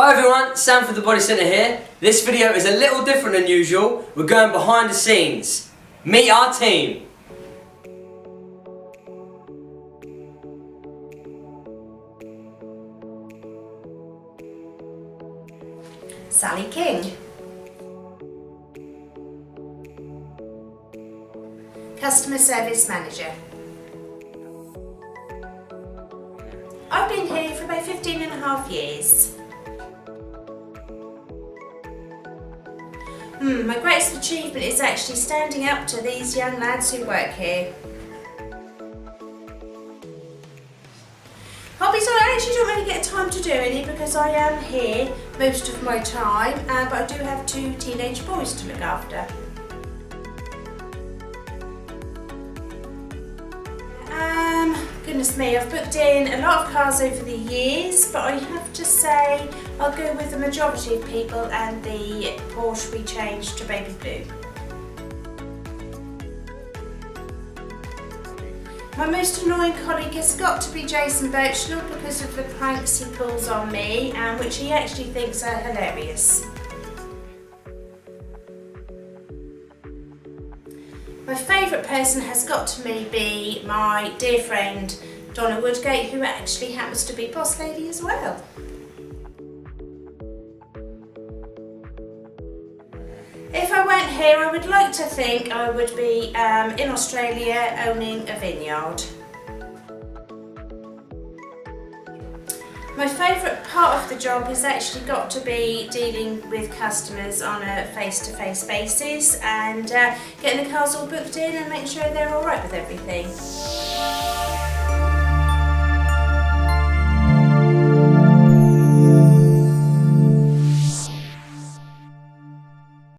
Hi everyone, Sam from the Bodycentre here. This video is a little different than usual. We're going behind the scenes. Meet our team. Sally King. Customer Service Manager. I've been here for about 15.5 years. My greatest achievement is actually standing up to these young lads who work here. Hobbies, I actually don't really get time to do any because I am here most of my time, but I do have 2 teenage boys to look after. Goodness me, I've booked in a lot of cars over the years, but I have to say I'll go with the majority of people and the Porsche we changed to baby blue. My most annoying colleague has got to be Jason Birchnell because of the pranks he pulls on me, which he actually thinks are hilarious. My favourite person has got to be my dear friend Donna Woodgate, who actually happens to be boss lady as well. If I weren't here, I would like to think I would be in Australia owning a vineyard. My favourite part of the job has actually got to be dealing with customers on a face-to-face basis and getting the cars all booked in and making sure they're alright with everything.